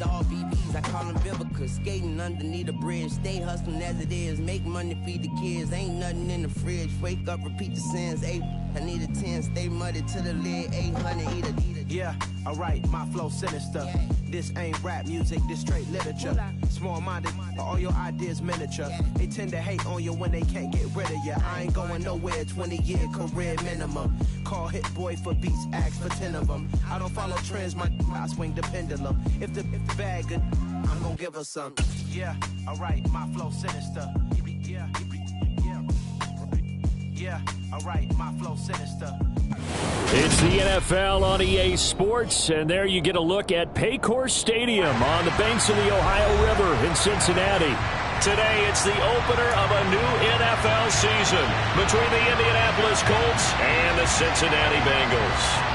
G's, all BBs, I call them Vivica. Skating underneath the bridge, stay hustling as it is. Make money, feed the kids, ain't nothing in the fridge. Wake up, repeat the sins, ayy. I need a 10, stay muddy to the lid, 800, eat a. Yeah, alright, my flow sinister. Yeah. This ain't rap music, this straight literature. Small-minded, all your ideas miniature. Yeah. They tend to hate on you when they can't get rid of you. I ain't going nowhere, 20-year career minimum. Call Hit Boy for beats, ask for 10 of them. I don't follow trends, I swing the pendulum. If the bag good, I'm gonna give her some. Yeah, alright, my flow sinister. Yeah, alright, my flow sinister. It's the NFL on EA Sports, and there you get a look at Paycor Stadium on the banks of the Ohio River in Cincinnati. Today, it's the opener of a new NFL season between the Indianapolis Colts and the Cincinnati Bengals.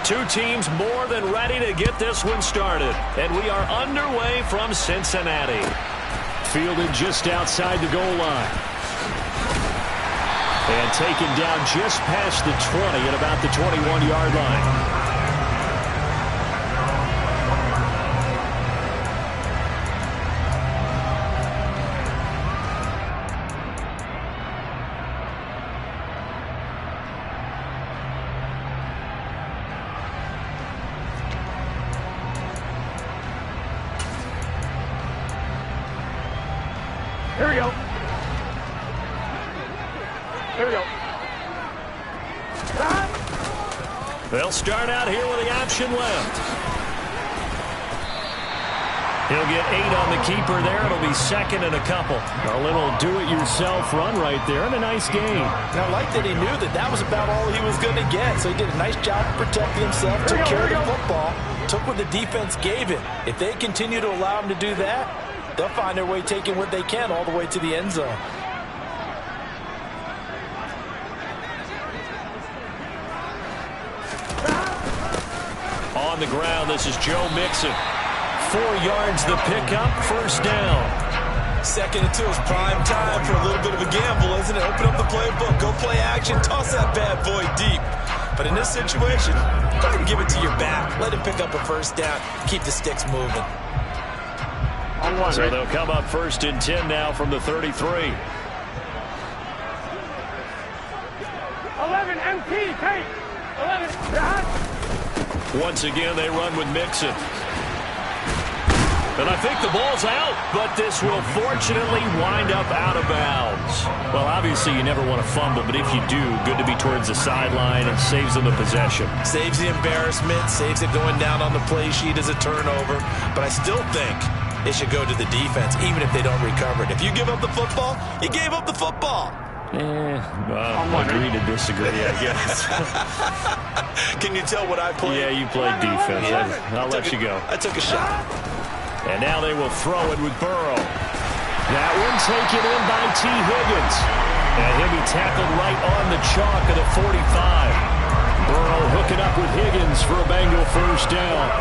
Two teams more than ready to get this one started. And we are underway from Cincinnati. Fielded just outside the goal line. And taken down just past the 20 at about the 21-yard line. Here we go. Here we go. They'll start out here with the option left. He'll get 8 on the keeper there. It'll be second and a couple. A little do-it-yourself run right there and a nice game. And I like that he knew that that was about all he was going to get. So he did a nice job protecting himself, took care of the football, took what the defense gave him. If they continue to allow him to do that, they'll find their way taking what they can all the way to the end zone. On the ground, this is Joe Mixon. 4 yards the pickup, first down. Second and 2 is prime time for a little bit of a gamble, isn't it? Open up the playbook, go play action, toss that bad boy deep. But in this situation, go ahead and give it to your back. Let him pick up a first down, keep the sticks moving. So they'll come up first and 10 now from the 33. 11 MT, take 11. Once again, they run with Mixon. And I think the ball's out, but this will fortunately wind up out of bounds. Well, obviously, you never want to fumble, but if you do, good to be towards the sideline and saves them the possession. Saves the embarrassment, saves it going down on the play sheet as a turnover. But I still think it should go to the defense, even if they don't recover it. If you give up the football, you gave up the football. Agree to disagree, I guess. Can you tell what I played? Yeah, you played defense. Yeah. I'll let you go. I took a shot. And now they will throw it with Burrow. That one taken in by T. Higgins. And he'll be tackled right on the chalk of the 45. Burrow hooking up with Higgins for a Bengal first down.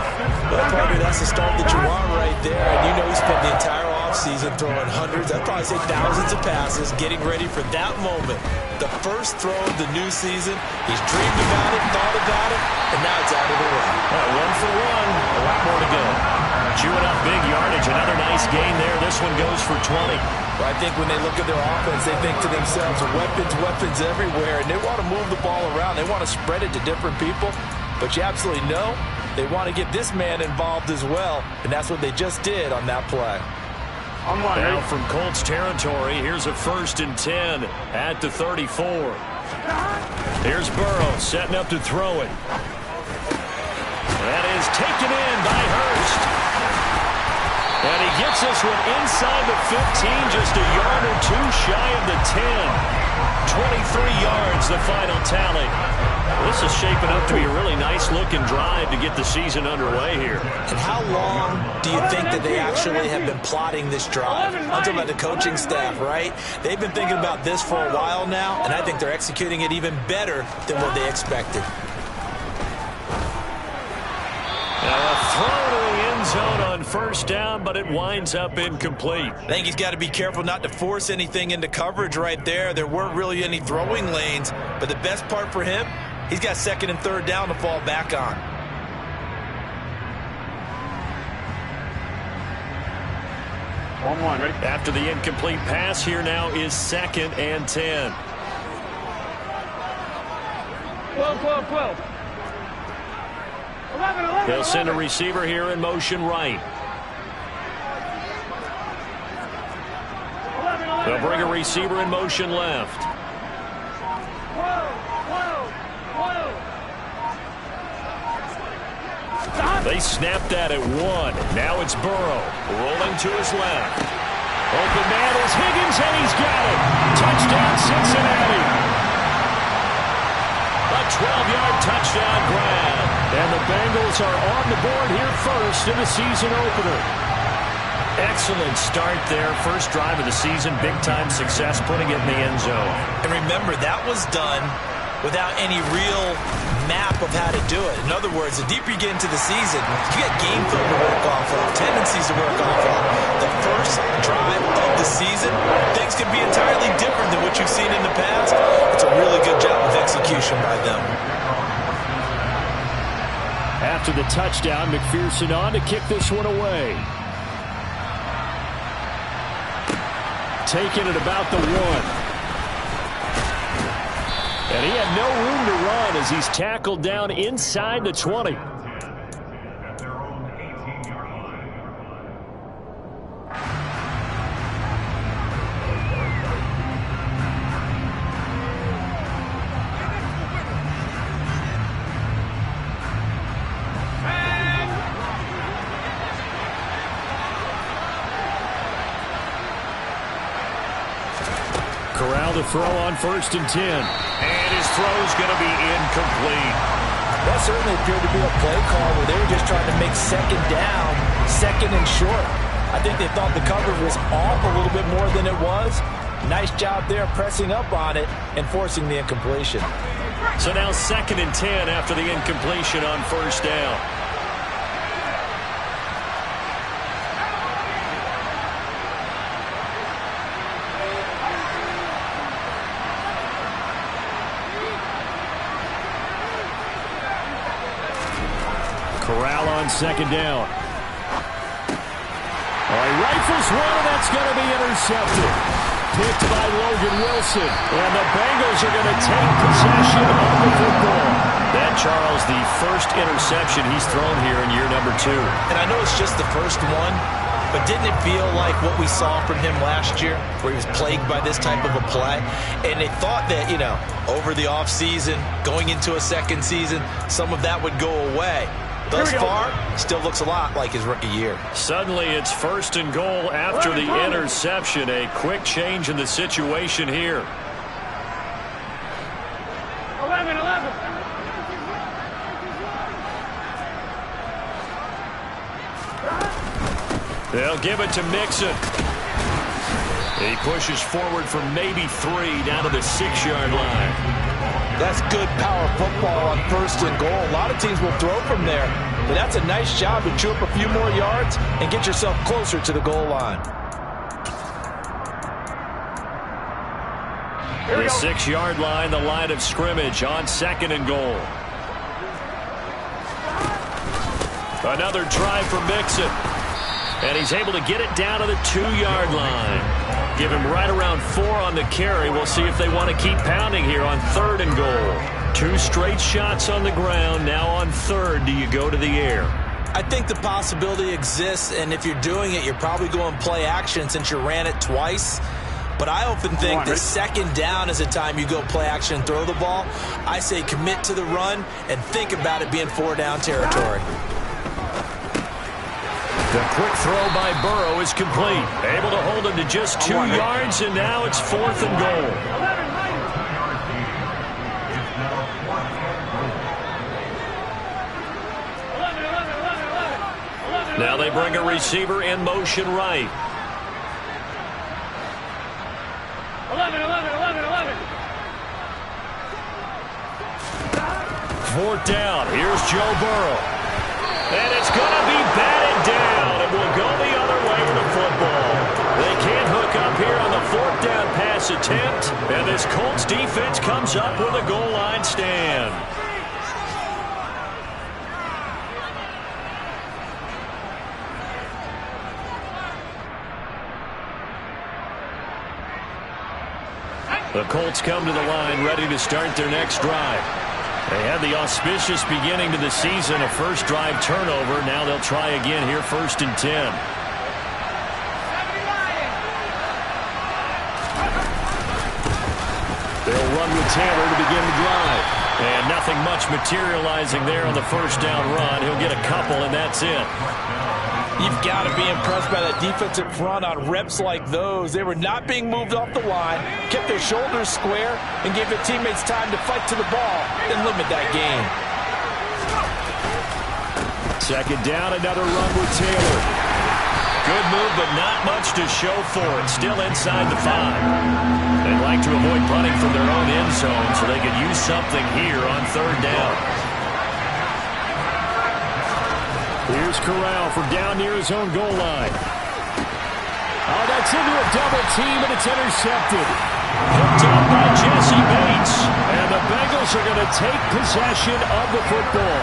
Well, probably that's the start that you want right there. And you know he spent the entire offseason throwing hundreds, I'd probably say thousands of passes, getting ready for that moment. The first throw of the new season. He's dreamed about it, thought about it, and now it's out of the way. 1 for 1. A lot more to go. Chewing up big yardage. Another nice gain there. This one goes for 20. Well, I think when they look at their offense, they think to themselves, weapons everywhere, and they want to move the ball around. They want to spread it to different people, but you absolutely know they want to get this man involved as well, and that's what they just did on that play. Now from Colts territory, here's a first and 10 at the 34. Here's Burrow setting up to throw it. That is taken in by Hurst. And he gets this one inside the 15, just a yard or two shy of the 10. 23 yards, the final tally. This is shaping up to be a really nice-looking drive to get the season underway here. And how long do you think that they actually have been plotting this drive? I'm talking about the coaching staff, right? They've been thinking about this for a while now, and I think they're executing it even better than what they expected. Now a throw to the end zone on first down, but it winds up incomplete. I think he's got to be careful not to force anything into coverage right there. There weren't really any throwing lanes, but the best part for him, he's got second and third down to fall back on. One, ready? After the incomplete pass, here now is 2nd and 10. 12. 11. They'll send a receiver here in motion right. They'll bring a receiver in motion left. 12. They snap that at 1. Now it's Burrow rolling to his left. Open man is Higgins, and he's got it. Touchdown, Cincinnati. A 12-yard touchdown grab. And the Bengals are on the board here first in the season opener. Excellent start there. First drive of the season. Big-time success putting it in the end zone. And remember, that was done without any real map of how to do it. In other words, the deeper you get into the season, you got game film to work off of, tendencies to work off of. The first drive of the season, things can be entirely different than what you've seen in the past. It's a really good job of execution by them. After the touchdown, McPherson on to kick this one away. Taking it about the 1. And he had no room to run as he's tackled down inside the 20. Corral to throw on 1st and 10. And his throw's going to be incomplete. That certainly appeared to be a play call where they were just trying to make second down, second and short. I think they thought the coverage was off a little bit more than it was. Nice job there pressing up on it and forcing the incompletion. So now 2nd and 10 after the incompletion on 1st down. Corral on 2nd down. He rifles one, and that's going to be intercepted. Picked by Logan Wilson. And the Bengals are going to take possession of the football. That, Charles, the first interception he's thrown here in year number 2. And I know it's just the first one, but didn't it feel like what we saw from him last year, where he was plagued by this type of a play? And they thought that, over the offseason, going into a second season, some of that would go away. Thus far, still looks a lot like his rookie year. Suddenly, it's 1st and goal after the interception. A quick change in the situation here. 11. They'll give it to Mixon. He pushes forward for maybe 3 down to the 6-yard line. That's good power football on 1st and goal. A lot of teams will throw from there, but that's a nice job to chew up a few more yards and get yourself closer to the goal line. The 6-yard line, the line of scrimmage on 2nd and goal. Another try for Mixon. And he's able to get it down to the 2-yard line. Give him right around 4 on the carry. We'll see if they want to keep pounding here on 3rd and goal. 2 straight shots on the ground. Now on 3rd, do you go to the air? I think the possibility exists, and if you're doing it, you're probably going play action since you ran it twice. But I often think the 2nd down is the time you go play action and throw the ball. I say commit to the run and think about it being 4-down territory. The quick throw by Burrow is complete. Able to hold him to just 2 yards, and now it's 4th and goal. Now they bring a receiver in motion right. 11, 11, 11, 11. Fourth down. Here's Joe Burrow. And it's going to be batted down. It will go the other way with the football. They can't hook up here on the fourth down pass attempt. And this Colts defense comes up with a goal line stand. The Colts come to the line ready to start their next drive. They had the auspicious beginning to the season, a first drive turnover. Now they'll try again here, 1st and 10. They'll run with Taylor to begin the drive. And nothing much materializing there on the first down run. He'll get a couple, and that's it. You've got to be impressed by that defensive front on reps like those. They were not being moved off the line, kept their shoulders square, and gave their teammates time to fight to the ball and limit that game. Second down, another run with Taylor. Good move, but not much to show for it. Still inside the 5. They'd like to avoid punting from their own end zone so they could use something here on 3rd down. Here's Corral from down near his own goal line. Oh, that's into a double team, and it's intercepted. Picked up by Jesse Bates. And the Bengals are going to take possession of the football.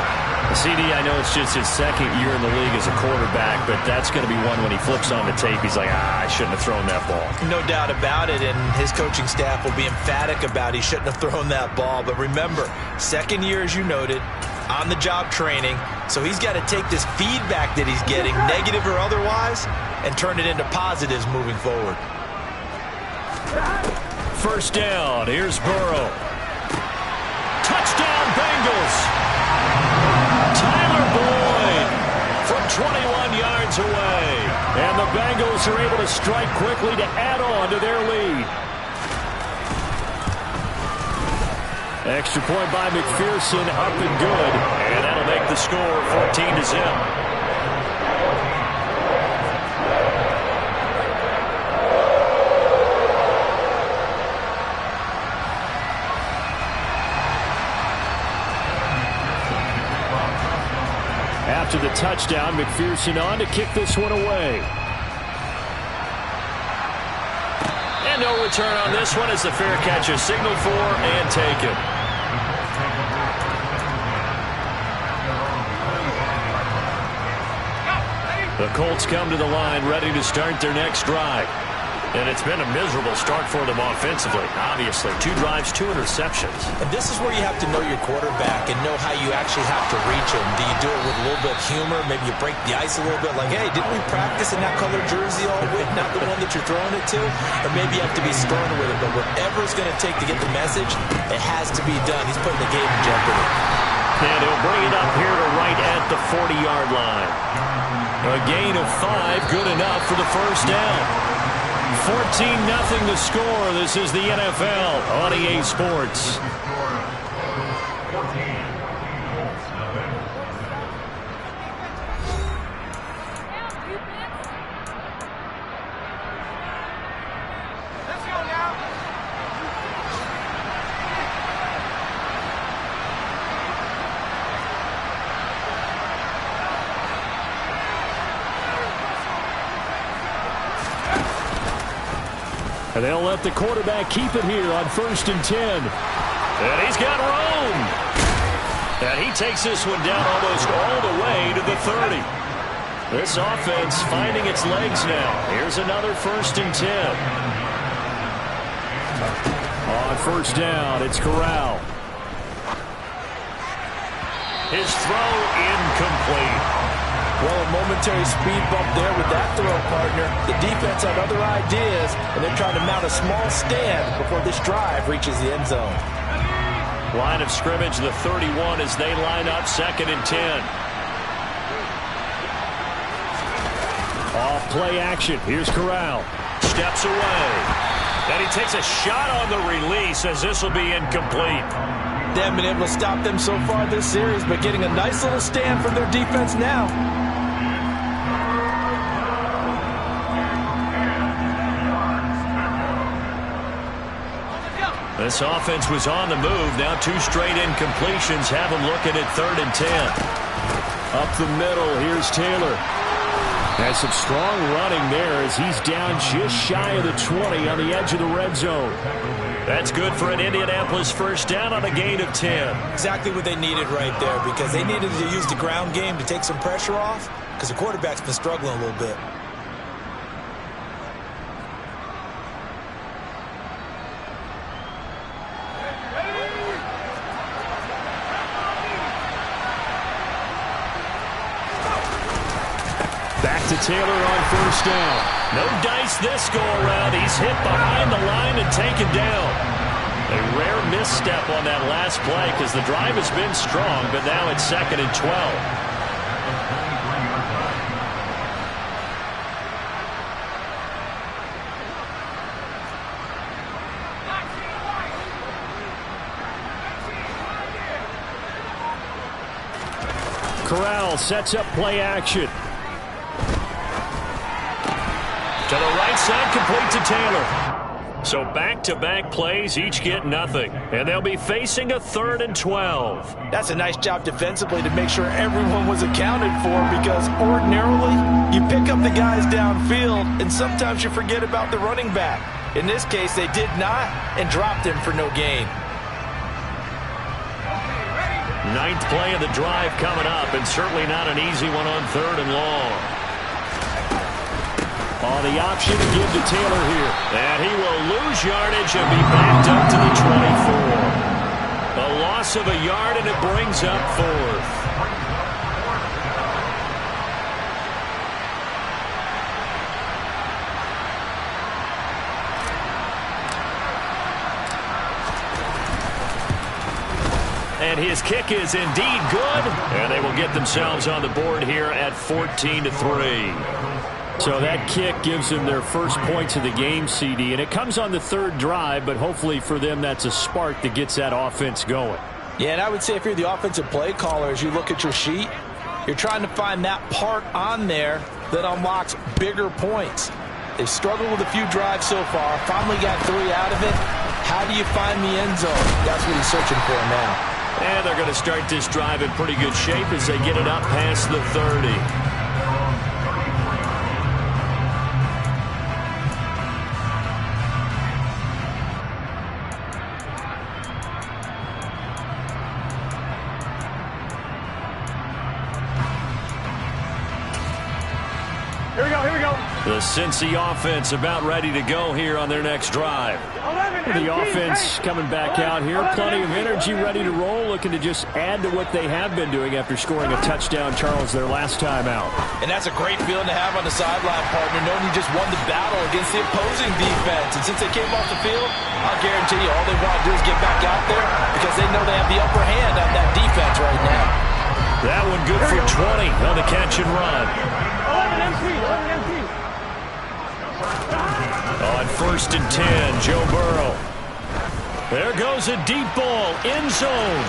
CD, I know it's just his 2nd year in the league as a quarterback, but that's going to be one when he flips on the tape. He's like, I shouldn't have thrown that ball. No doubt about it, and his coaching staff will be emphatic about he shouldn't have thrown that ball. But remember, 2nd year, as you noted, on-the-job training, so he's got to take this feedback that he's getting, negative or otherwise, and turn it into positives moving forward. First down, here's Burrow. Touchdown, Bengals! Tyler Boyd from 21 yards away. And the Bengals are able to strike quickly to add on to their lead. Extra point by McPherson, up and good. And that'll make the score 14-0. After the touchdown, McPherson on to kick this one away. And no return on this one as the fair catch is signaled for and taken. The Colts come to the line ready to start their next drive. And it's been a miserable start for them offensively. Obviously, 2 drives, 2 interceptions. And this is where you have to know your quarterback and know how you actually have to reach him. Do you do it with a little bit of humor? Maybe you break the ice a little bit, like, hey, didn't we practice in that colored jersey all week, not the one that you're throwing it to? Or maybe you have to be stern with it. But whatever it's going to take to get the message, it has to be done. He's putting the game in jeopardy. And he'll bring it up here to right at the 40-yard line. A gain of 5, good enough for the first down. 14-0 the score. This is the NFL on EA Sports. And they'll let the quarterback keep it here on 1st and 10. And he's got room. And he takes this one down almost all the way to the 30. This offense finding its legs now. Here's another 1st and 10. On 1st down, it's Corral. His throw incomplete. Well, a momentary speed bump there with that throw, partner. The defense had other ideas, and they're trying to mount a small stand before this drive reaches the end zone. Line of scrimmage, the 31 as they line up 2nd and 10. Off play action. Here's Corral. Steps away. And he takes a shot on the release as this will be incomplete. They haven't been able to stop them so far this series, but getting a nice little stand from their defense now. This offense was on the move. Now 2 straight incompletions have them looking at 3rd and 10. Up the middle, here's Taylor. Has some strong running there as he's down just shy of the 20 on the edge of the red zone. That's good for an Indianapolis first down on a gain of 10. Exactly what they needed right there, because they needed to use the ground game to take some pressure off, because the quarterback's been struggling a little bit. To Taylor on first down. No dice this go-around. He's hit behind the line and taken down. A rare misstep on that last play because the drive has been strong, but now it's 2nd and 12. Corral sets up play action. To the right side, complete to Taylor. So back-to-back plays, each get nothing. And they'll be facing a 3rd and 12. That's a nice job defensively to make sure everyone was accounted for, because ordinarily you pick up the guys downfield and sometimes you forget about the running back. In this case, they did not and dropped him for no gain. 9th play of the drive coming up, and certainly not an easy one on 3rd and long. Oh, the option to give to Taylor here. And he will lose yardage and be backed up to the 24. A loss of a yard, and it brings up 4th. And his kick is indeed good. And they will get themselves on the board here at 14-3. So that kick gives them their first points of the game, CD. And it comes on the 3rd drive, but hopefully for them that's a spark that gets that offense going. Yeah, and I would say if you're the offensive play caller, as you look at your sheet, you're trying to find that part on there that unlocks bigger points. They've struggled with a few drives so far, finally got 3 out of it. How do you find the end zone? That's what he's searching for now. And they're going to start this drive in pretty good shape as they get it up past the 30. Here we go. The Cincy offense about ready to go here on their next drive. The offense coming back out here, plenty of energy, ready to roll, looking to just add to what they have been doing after scoring a touchdown, Charles, their last time out. And that's a great feeling to have on the sideline, partner, knowing you just won the battle against the opposing defense. And since they came off the field, I'll guarantee you all they want to do is get back out there because they know they have the upper hand on that defense right now. That one good for 20 on the catch and run. 11 MP. On 1st and 10, Joe Burrow. There goes a deep ball, end zone.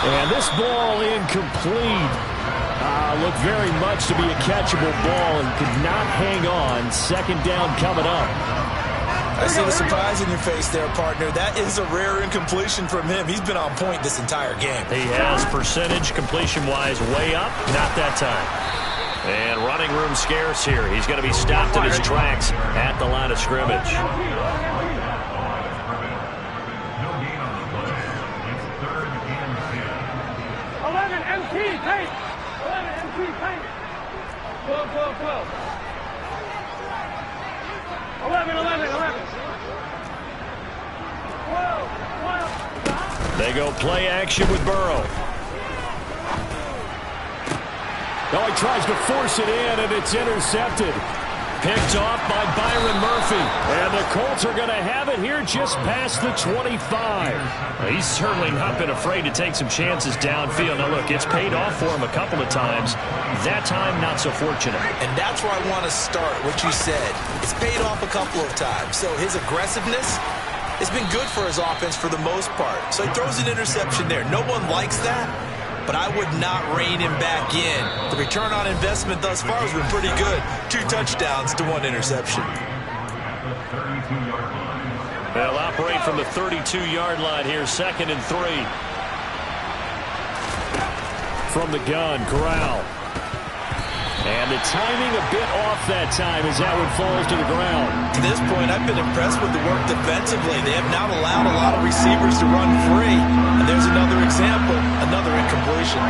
And this ball incomplete. Looked very much to be a catchable ball and could not hang on. 2nd down coming up. I see the surprise in your face there, partner. That is a rare incompletion from him. He's been on point this entire game. He has percentage completion-wise way up. Not that time. And running room scarce here. He's going to be stopped in his tracks at the line of scrimmage. 11 MP, tight. 11 MP, tight. 12. 11. 12. They go play action with Burrow. Oh, he tries to force it in, and it's intercepted. Picked off by Byron Murphy. And the Colts are going to have it here just past the 25. He's certainly not been afraid to take some chances downfield. Now, look, it's paid off for him a couple of times. That time, not so fortunate. And that's where I want to start, what you said. It's paid off a couple of times. So his aggressiveness has been good for his offense for the most part. So he throws an interception there. No one likes that. But I would not rein him back in. The return on investment thus far has been pretty good. 2 touchdowns to 1 interception. Well, operate from the 32-yard line here, 2nd and 3. From the gun, Corral. And the timing a bit off that time as that one falls to the ground. To this point, I've been impressed with the work defensively. They have not allowed a lot of receivers to run free. And there's another example, another incompletion.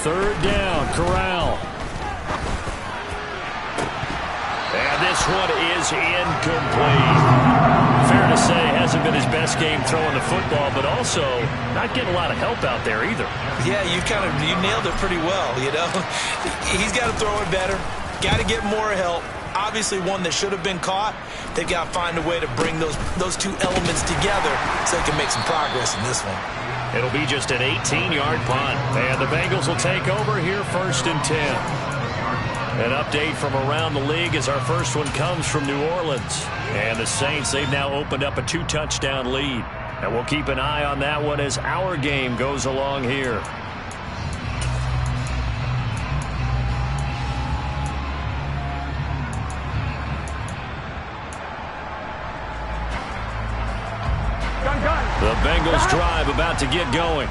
Third down, Corral. And this one is incomplete. Fair to say, hasn't been his best game throwing the football, but also not getting a lot of help out there either. Yeah, you nailed it pretty well, you know. He's got to throw it better. Got to get more help. Obviously one that should have been caught. They've got to find a way to bring those two elements together so they can make some progress in this one. It'll be just an 18-yard punt. And the Bengals will take over here, 1st and 10. An update from around the league as our first one comes from New Orleans. And the Saints, they've now opened up a 2-touchdown lead. And we'll keep an eye on that one as our game goes along here. The Bengals drive about to get going.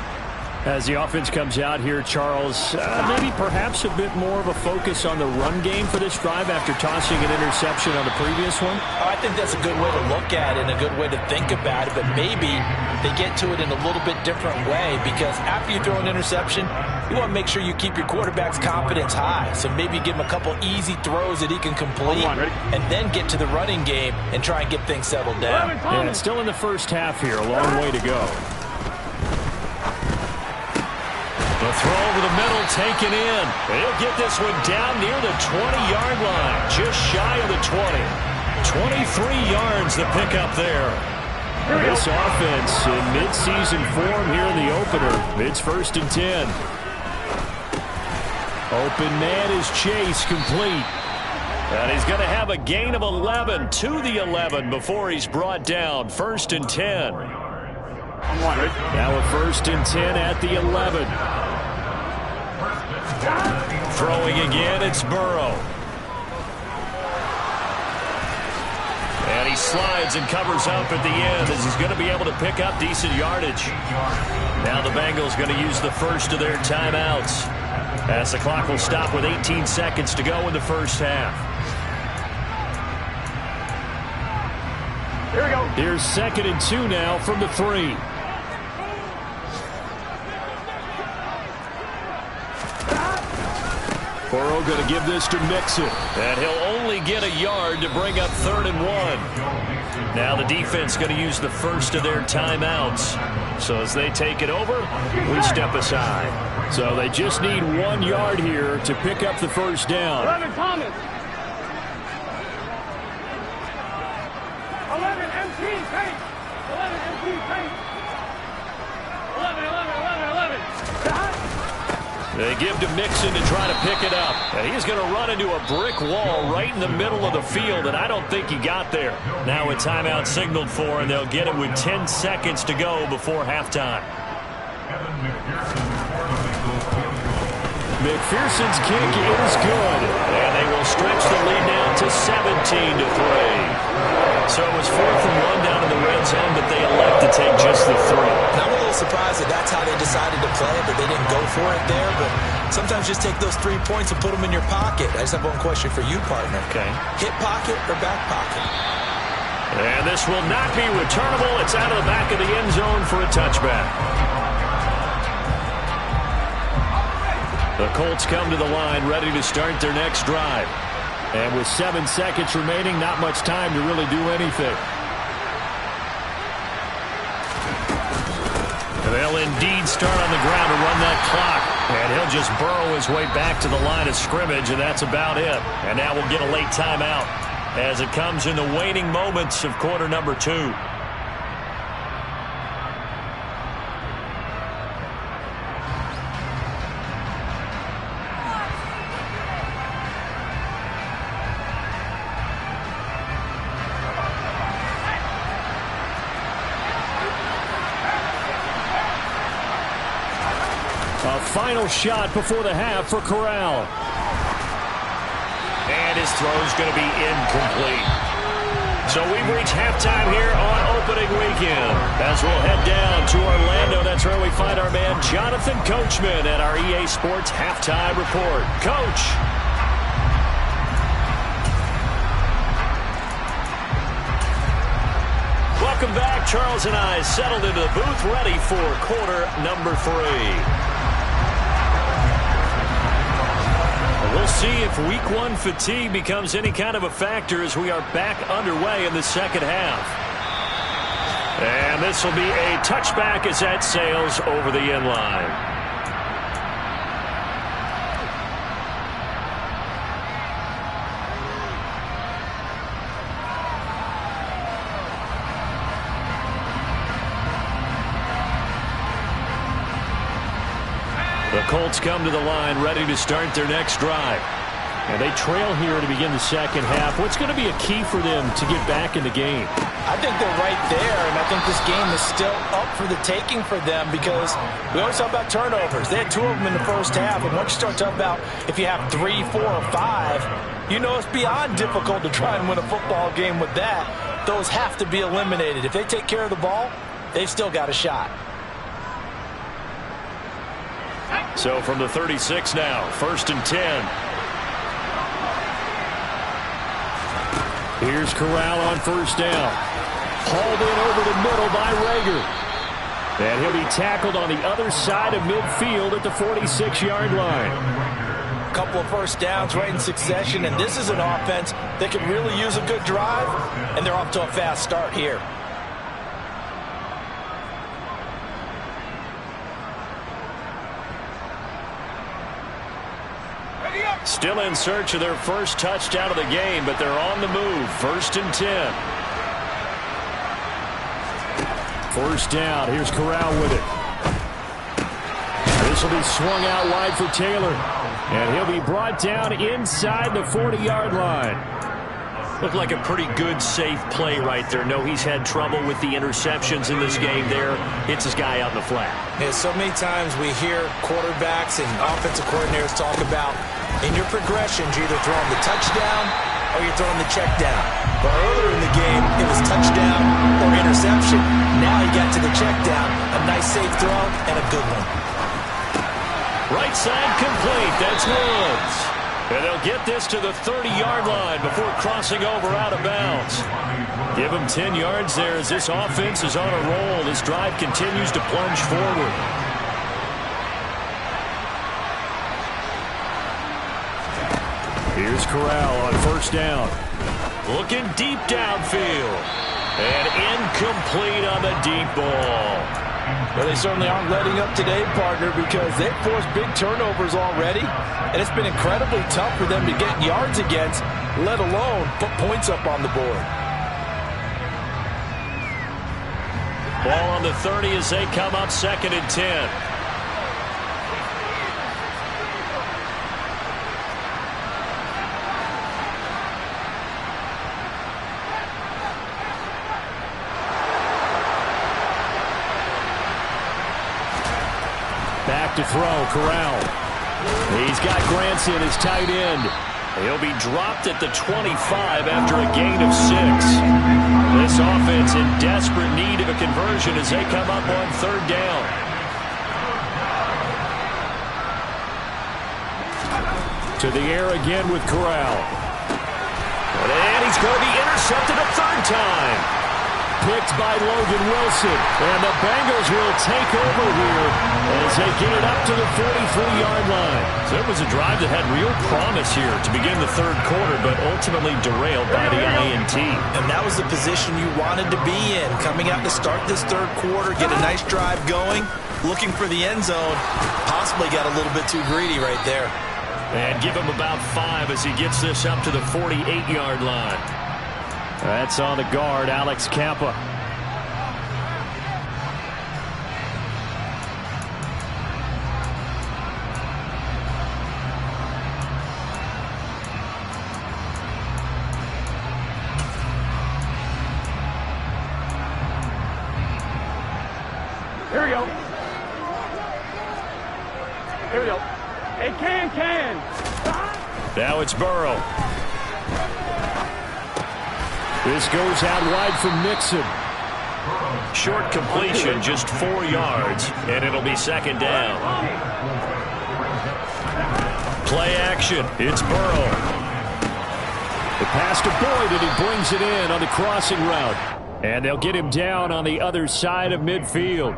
As the offense comes out here, Charles, maybe perhaps a bit more of a focus on the run game for this drive after tossing an interception on the previous one? I think that's a good way to look at it and a good way to think about it, but maybe they get to it in a little bit different way because after you throw an interception, you want to make sure you keep your quarterback's confidence high. So maybe give him a couple easy throws that he can complete and then get to the running game and try and get things settled down. And it's still in the first half here, a long way to go. The throw over the middle taken in. He'll get this one down near the 20-yard line, just shy of the 20. 23 yards the pickup there. This offense in midseason form here in the opener. It's 1st and 10. Open man is Chase, complete. And he's going to have a gain of 11 to the 11 before he's brought down. 1st and 10. Now a 1st and 10 at the 11. Throwing again, it's Burrow. And he slides and covers up at the end as he's going to be able to pick up decent yardage. Now the Bengals going to use the first of their timeouts as the clock will stop with 18 seconds to go in the first half. Here we go. Here's 2nd and 2 now from the 3. Burrow going to give this to Mixon. And he'll only get a yard to bring up 3rd and 1. Now the defense going to use the first of their timeouts. So as they take it over, we step aside. So they just need 1 yard here to pick up the first down. 11 Thomas. 11 MP Payne. 11 MP Payne. 11. They give to Mixon to try to pick it up. And he's going to run into a brick wall right in the middle of the field, and I don't think he got there. Now a timeout signaled for, and they'll get it with 10 seconds to go before halftime. McPherson's kick is good, and they will stretch the lead now to 17-3. So it was 4th and 1 down in the red zone, but they elect to take just the 3. Now, I'm a little surprised that that's how they decided to play it, that they didn't go for it there, but sometimes just take those 3 points and put them in your pocket. I just have one question for you, partner. Okay. Hip pocket or back pocket? And this will not be returnable. It's out of the back of the end zone for a touchback. The Colts come to the line ready to start their next drive. And with 7 seconds remaining, not much time to really do anything. They'll indeed start on the ground to run that clock. And he'll just burrow his way back to the line of scrimmage, and that's about it. And now we'll get a late timeout as it comes in the waning moments of quarter number 2. final shot before the half for Corral. And his throw's going to be incomplete. So we've reached halftime here on opening weekend. As we'll head down to Orlando, that's where we find our man Jonathan Coachman at our EA Sports Halftime Report. Coach. Welcome back. Charles and I settled into the booth, ready for quarter number 3. We'll see if week 1 fatigue becomes any kind of a factor as we are back underway in the second half. And this will be a touchback as that sails over the end line. The Colts come to the line ready to start their next drive. And they trail here to begin the second half. What's going to be a key for them to get back in the game? I think they're right there, and I think this game is still up for the taking for them because we always talk about turnovers. They had 2 of them in the first half, and once you start talking about if you have 3, 4, or 5, you know it's beyond difficult to try and win a football game with that. Those have to be eliminated. If they take care of the ball, they've still got a shot. So from the 36 now, 1st and 10. Here's Corral on 1st down. Hauled in over the middle by Rager. And he'll be tackled on the other side of midfield at the 46-yard line. A couple of first downs right in succession, and this is an offense that could really use a good drive, and they're off to a fast start here. Still in search of their first touchdown of the game, but they're on the move. 1st and 10. 1st down. Here's Corral with it. This will be swung out wide for Taylor. And he'll be brought down inside the 40-yard line. Looked like a pretty good, safe play right there. No, he's had trouble with the interceptions in this game there. Hits his guy out in the flat. Yeah, so many times we hear quarterbacks and offensive coordinators talk about in your progressions, you're either throwing the touchdown or you're throwing the check down. But earlier in the game, it was touchdown or interception. Now he got to the check down. A nice, safe throw and a good one. Right side complete. That's Woods. And they'll get this to the 30-yard line before crossing over out of bounds. Give them 10 yards there as this offense is on a roll. This drive continues to plunge forward. Here's Corral on 1st down. Looking deep downfield. And incomplete on the deep ball. Well, they certainly aren't letting up today, partner, because they've forced big turnovers already, and it's been incredibly tough for them to get yards against, let alone put points up on the board. Ball on the 30 as they come up 2nd and 10. Back to throw, Corral. He's got Granson as tight end. He'll be dropped at the 25 after a gain of 6. This offense in desperate need of a conversion as they come up on 3rd down. To the air again with Corral. And he's going to be intercepted a 3rd time. Picked by Logan Wilson. And the Bengals will take over here as they get it up to the 43-yard line. So it was a drive that had real promise here to begin the 3rd quarter, but ultimately derailed by the INT. And that was the position you wanted to be in. Coming out to start this 3rd quarter, get a nice drive going, looking for the end zone. Possibly got a little bit too greedy right there. And give him about 5 as he gets this up to the 48-yard line. That's on the guard, Alex Kappa. Here we go. Here we go. Hey, can. Now it's Burrow. This goes out wide from Mixon. Short completion, just 4 yards, and it'll be second down. Play action. It's Burrow. The pass to Boyd, and he brings it in on the crossing route. And they'll get him down on the other side of midfield.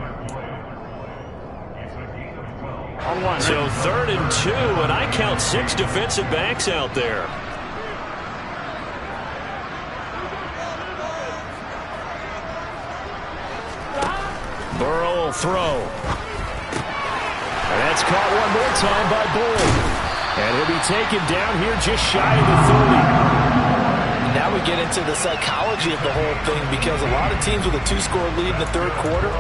So 3rd and 2, and I count 6 defensive backs out there. Burrow will throw. And that's caught one more time by Boyd. And he'll be taken down here just shy of the 30. Now we get into the psychology of the whole thing, because a lot of teams with a 2-score lead in the 3rd quarter,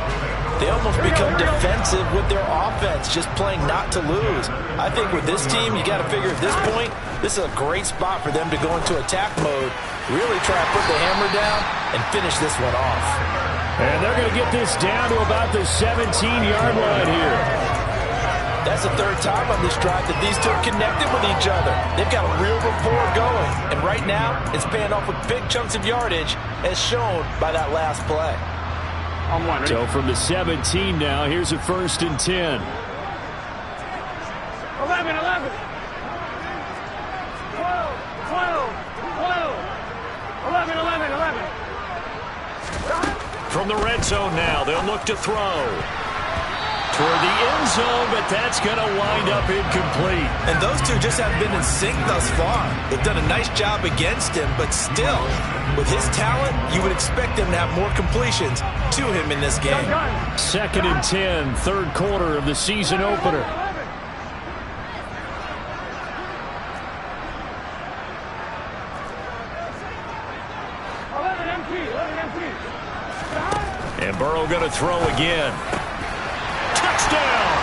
they almost become defensive with their offense, just playing not to lose. I think with this team, you got to figure at this point, this is a great spot for them to go into attack mode, really try to put the hammer down and finish this one off. And they're going to get this down to about the 17-yard line here. That's the 3rd time on this drive that these two have connected with each other. They've got a real rapport going. And right now, it's paying off with big chunks of yardage, as shown by that last play. So from the 17 now, here's a 1st and 10. 11. 12. 11. From the red zone now, they'll look to throw. Toward the end zone, but that's going to wind up incomplete. And those two just haven't been in sync thus far. They've done a nice job against him, but still, with his talent, you would expect him to have more completions to him in this game. 2nd and 10, 3rd quarter of the season opener. And Burrow going to throw again. Touchdown!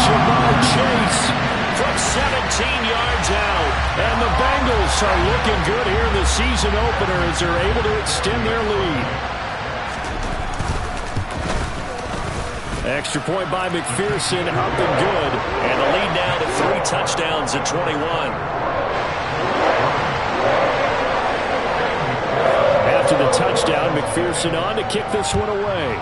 Jamar Chase From 17 yards out. And the Bengals are looking good here in the season opener as they're able to extend their lead. Extra point by McPherson, up and good. And the lead now to 3 touchdowns at 21. After the touchdown, McPherson on to kick this one away.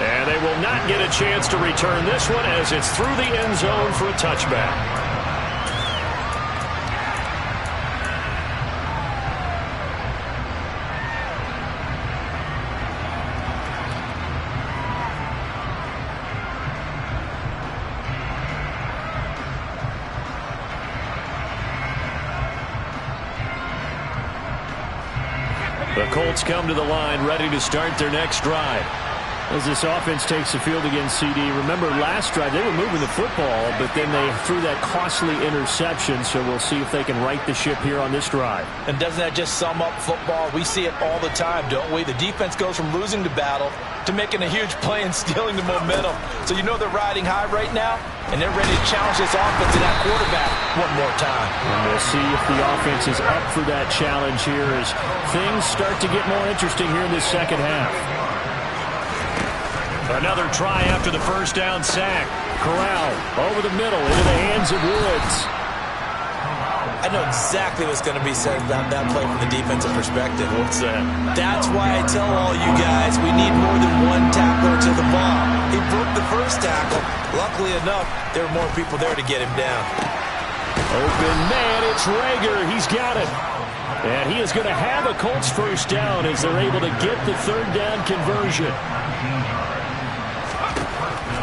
And they will not get a chance to return this one as it's through the end zone for a touchback. The Colts come to the line ready to start their next drive. As this offense takes the field against CD, remember last drive they were moving the football, but then they threw that costly interception, so we'll see if they can right the ship here on this drive. And doesn't that just sum up football? We see it all the time, don't we? The defense goes from losing the battle to making a huge play and stealing the momentum. So you know they're riding high right now, and they're ready to challenge this offense and that quarterback one more time. And we'll see if the offense is up for that challenge here as things start to get more interesting here in this second half. Another try after the first down sack. Corral over the middle into the hands of Woods. I know exactly what's going to be said about that play from the defensive perspective. What's that? That's why I tell all you guys we need more than one tackler to the ball. He broke the first tackle. Luckily enough, there were more people there to get him down. Open man, it's Rager. He's got it. And he is going to have a Colts first down as they're able to get the 3rd down conversion.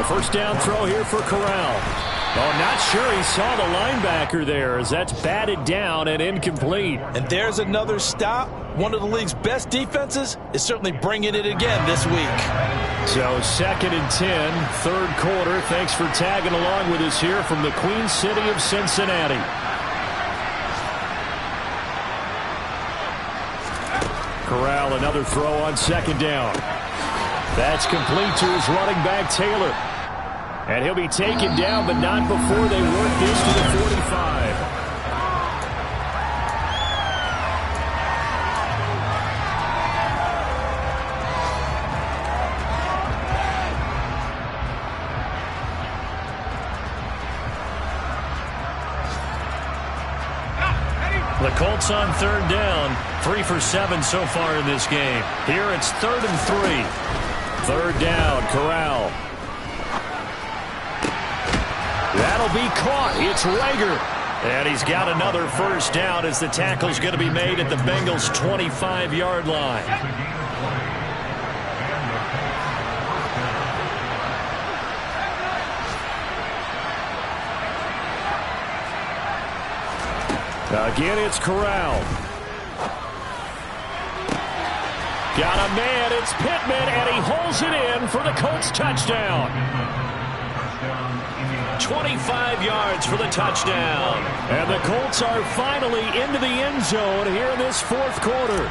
The first down throw here for Corral. Oh, not sure he saw the linebacker there as that's batted down and incomplete. And there's another stop. One of the league's best defenses is certainly bringing it again this week. So 2nd and 10, 3rd quarter. Thanks for tagging along with us here from the Queen City of Cincinnati. Corral, another throw on 2nd down. That's complete to his running back, Taylor. And he'll be taken down, but not before they work this to the 45. Colts on third down. 3 for 7 so far in this game. Here it's 3rd and 3. Third down, Corral. That'll be caught. It's Rager. And he's got another first down as the tackle's going to be made at the Bengals' 25-yard line. Again, it's Corral. Got a man. It's Pittman, and he holds it in for the Colts touchdown. 25 yards for the touchdown. And the Colts are finally into the end zone here in this fourth quarter.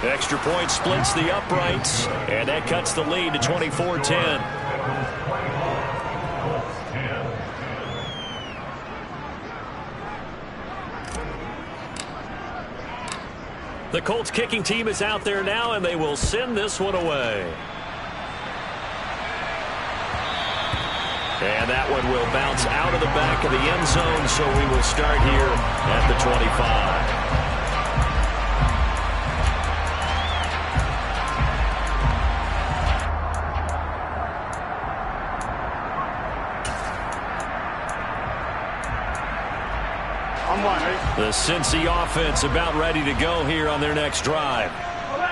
Extra point splits the uprights, and that cuts the lead to 24-10. The Colts kicking team is out there now, and they will send this one away. And that one will bounce out of the back of the end zone, so we will start here at the 25. The Cincy offense about ready to go here on their next drive.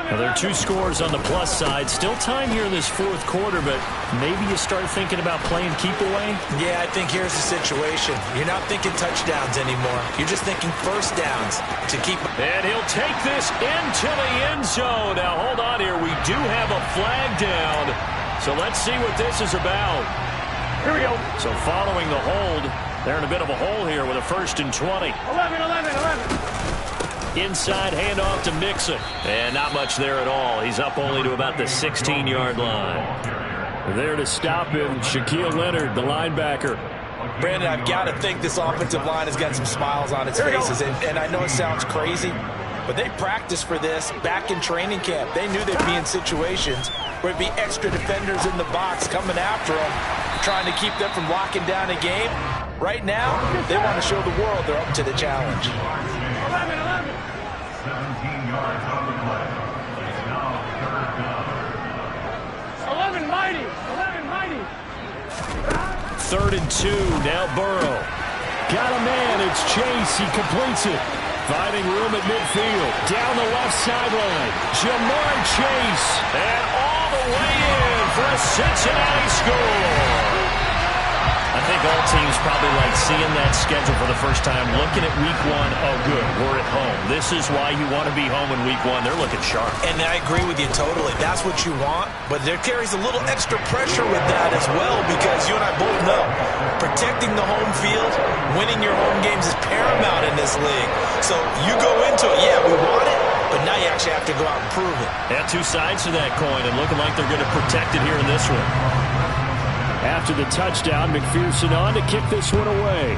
Now, there are 2 scores on the plus side. Still time here in this fourth quarter, but maybe you start thinking about playing keep away? Yeah, I think here's the situation. You're not thinking touchdowns anymore. You're just thinking first downs to keep. And he'll take this into the end zone. Now, hold on here. We do have a flag down. So let's see what this is about. Here we go. So following the hold, they're in a bit of a hole here with a 1st and 20. 11. Inside handoff to Mixon. And not much there at all. He's up only to about the 16-yard line. There to stop him, Shaquille Leonard, the linebacker. Brandon, I've got to think this offensive line has got some smiles on its faces. And I know it sounds crazy, but they practiced for this back in training camp. They knew they'd be in situations where it'd be extra defenders in the box coming after them, trying to keep them from locking down a game. Right now, they want to show the world they're up to the challenge. 11. 17 yards on the play. It's now 3rd down. 11 mighty. 3rd and 2. Now Burrow. Got a man. It's Chase. He completes it. Finding room at midfield. Down the left sideline. Jamar Chase. And all the way in for a Cincinnati score. I think all teams probably like seeing that schedule for the first time, looking at week 1. Oh, good, we're at home. This is why you want to be home in week 1. They're looking sharp. And I agree with you totally. That's what you want, but there carries a little extra pressure with that as well, because you and I both know protecting the home field, winning your home games is paramount in this league. So you go into it, yeah, we want it, but now you actually have to go out and prove it. Yeah, 2 sides to that coin, and looking like they're going to protect it here in this one. After the touchdown, McPherson on to kick this one away.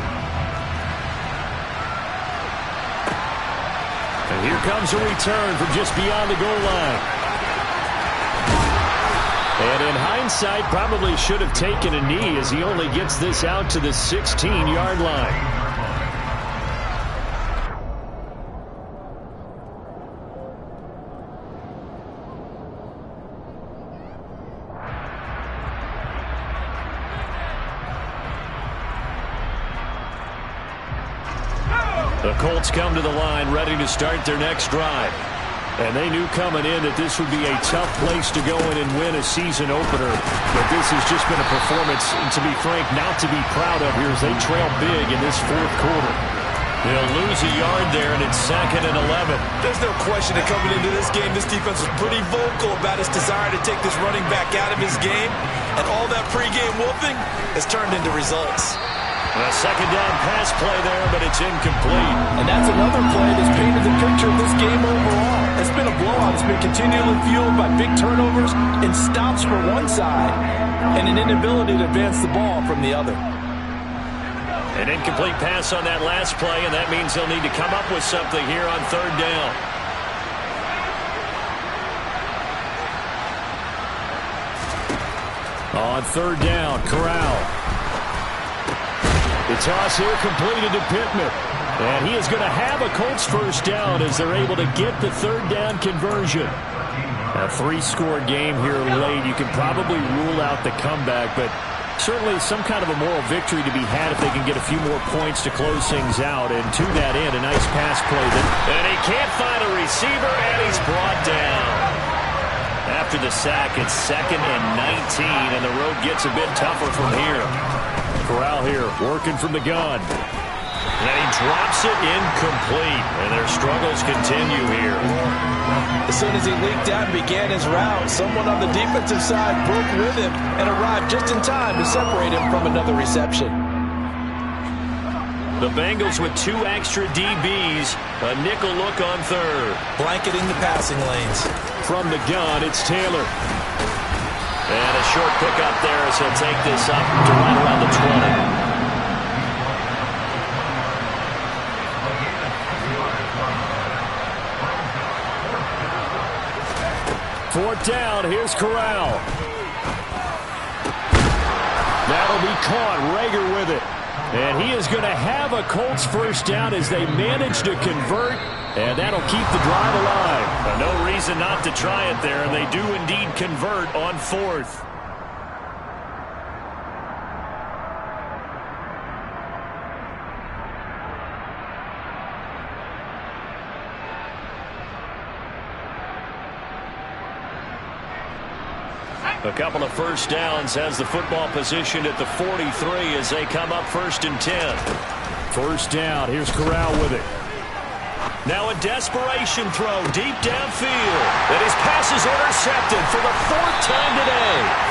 And here comes a return from just beyond the goal line. And in hindsight, probably should have taken a knee as he only gets this out to the 16-yard line. The Colts come to the line ready to start their next drive. And they knew coming in that this would be a tough place to go in and win a season opener. But this has just been a performance, to be frank, not to be proud of here as they trail big in this fourth quarter. They'll lose a yard there, and it's 2nd and 11. There's no question that coming into this game, this defense was pretty vocal about its desire to take this running back out of his game. And all that pregame wolfing has turned into results. A 2nd down pass play there, but it's incomplete. And that's another play that's painted the picture of this game overall. It's been a blowout. It's been continually fueled by big turnovers and stops for one side and an inability to advance the ball from the other. An incomplete pass on that last play, and that means they'll need to come up with something here on 3rd down. On 3rd down, Corral. The toss here completed to Pittman. And he is going to have a Colts first down as they're able to get the third down conversion. A 3-score game here late. You can probably rule out the comeback, but certainly some kind of a moral victory to be had if they can get a few more points to close things out. And to that end, a nice pass play. And he can't find a receiver, and he's brought down. After the sack, it's 2nd and 19, and the road gets a bit tougher from here. Corral here, working from the gun. And he drops it incomplete, and their struggles continue here. As soon as he leaked out and began his route, someone on the defensive side broke with him and arrived just in time to separate him from another reception. The Bengals with 2 extra DBs, a nickel look on third. Blanketing the passing lanes. From the gun, it's Taylor. And a short pickup there as he'll take this up to right around the 20. 4th down, here's Corral. That'll be caught, Rager with it. And he is going to have a Colts first down as they manage to convert, and that'll keep the drive alive. No reason not to try it there, and they do indeed convert on 4th. A couple of first downs has the football position at the 43 as they come up 1st and 10. First down, here's Corral with it. Now a desperation throw deep downfield. And his pass is intercepted for the 4th time today.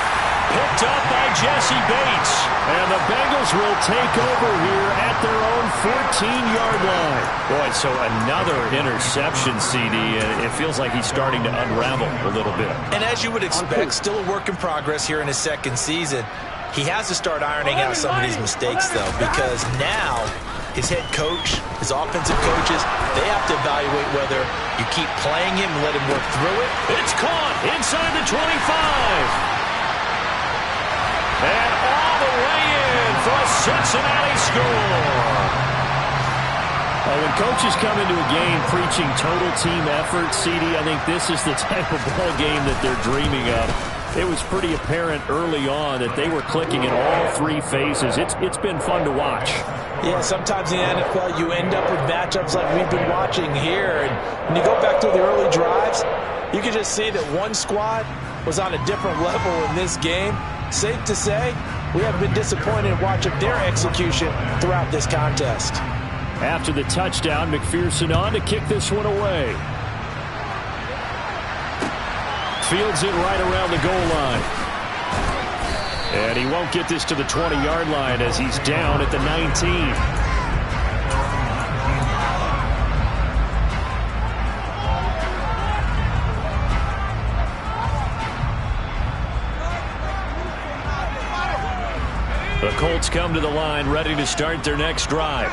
Picked up by Jesse Bates. And the Bengals will take over here at their own 14-yard line. Boy, so another interception, CD. It feels like he's starting to unravel a little bit. And as you would expect, still a work in progress here in his 2nd season. He has to start ironing out some of these mistakes, though, because now his head coach, his offensive coaches, they have to evaluate whether you keep playing him and let him work through it. It's caught inside the 25. And all the way in for a Cincinnati score. When coaches come into a game preaching total team effort, CD, I think this is the type of ball game that they're dreaming of. It was pretty apparent early on that they were clicking in all 3 phases. It's been fun to watch. Yeah, sometimes in the NFL you end up with matchups like we've been watching here. And when you go back to the early drives, you can just see that one squad was on a different level in this game. Safe to say, we have been disappointed in watching their execution throughout this contest. After the touchdown, McPherson on to kick this one away. Fields it right around the goal line. And he won't get this to the 20-yard line as he's down at the 19. The Colts come to the line ready to start their next drive.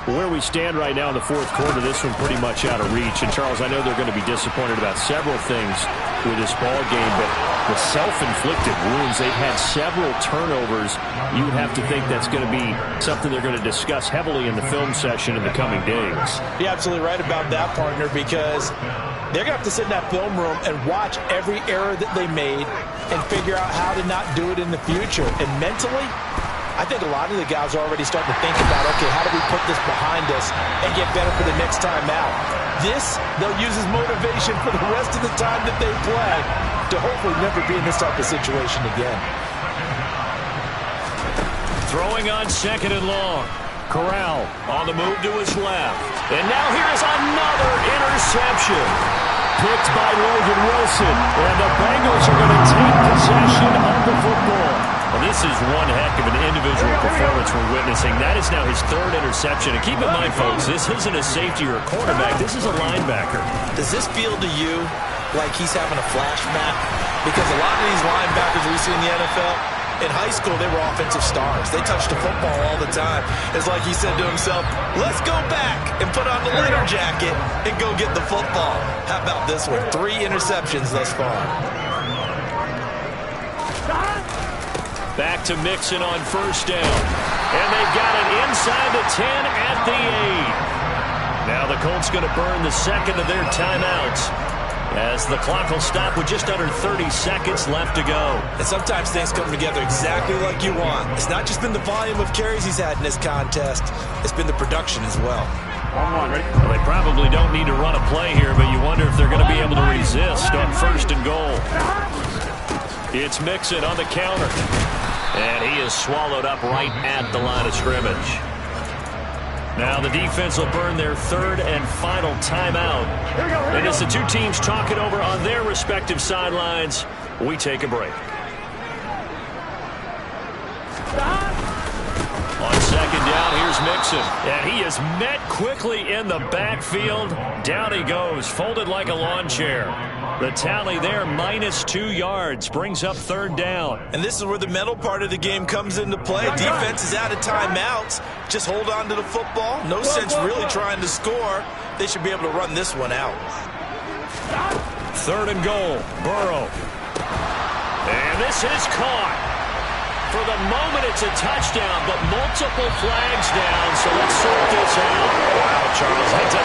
Where we stand right now in the 4th quarter, this one pretty much out of reach. And, Charles, I know they're going to be disappointed about several things with this ball game, but the self-inflicted wounds, they've had several turnovers. You would have to think that's going to be something they're going to discuss heavily in the film session in the coming days. You're absolutely right about that, partner, because they're going to have to sit in that film room and watch every error that they made and figure out how to not do it in the future. And mentally, I think a lot of the guys are already starting to think about, okay, how do we put this behind us and get better for the next time out? This, they'll use as motivation for the rest of the time that they play to hopefully never be in this type of situation again. Throwing on 2nd and long. Corral on the move to his left. And now here's another interception. Picked by Logan Wilson. And the Bengals are going to take possession of the football. Well, this is one heck of an individual performance we're witnessing. That is now his 3rd interception. And keep in mind, folks, this isn't a safety or a cornerback. This is a linebacker. Does this feel to you like he's having a flashback? Because a lot of these linebackers we see in the NFL, in high school, they were offensive stars. They touched the football all the time. It's like he said to himself, let's go back and put on the leather jacket and go get the football. How about this one? 3 interceptions thus far. Back to Mixon on 1st down. And they've got it inside the 10 at the 8. Now the Colts going to burn the second of their timeouts, as the clock will stop with just under 30 seconds left to go. And sometimes things come together exactly like you want. It's not just been the volume of carries he's had in this contest. It's been the production as well. Well, they probably don't need to run a play here, but you wonder if they're going to be able to resist on 1st and goal. It's Mixon on the counter. And he is swallowed up right at the line of scrimmage. Now the defense will burn their 3rd and final timeout. And as the two teams talk it over on their respective sidelines, we take a break. On 2nd down, here's Mixon. And he is met quickly in the backfield. Down he goes, folded like a lawn chair. The tally there, -2 yards, brings up 3rd down. And this is where the mental part of the game comes into play. Defense is out of timeouts. Just hold on to the football. No sense really trying to score. They should be able to run this one out. 3rd and goal, Burrow. And this is caught. For the moment, it's a touchdown, but multiple flags down, so let's sort this out. Wow, Charles,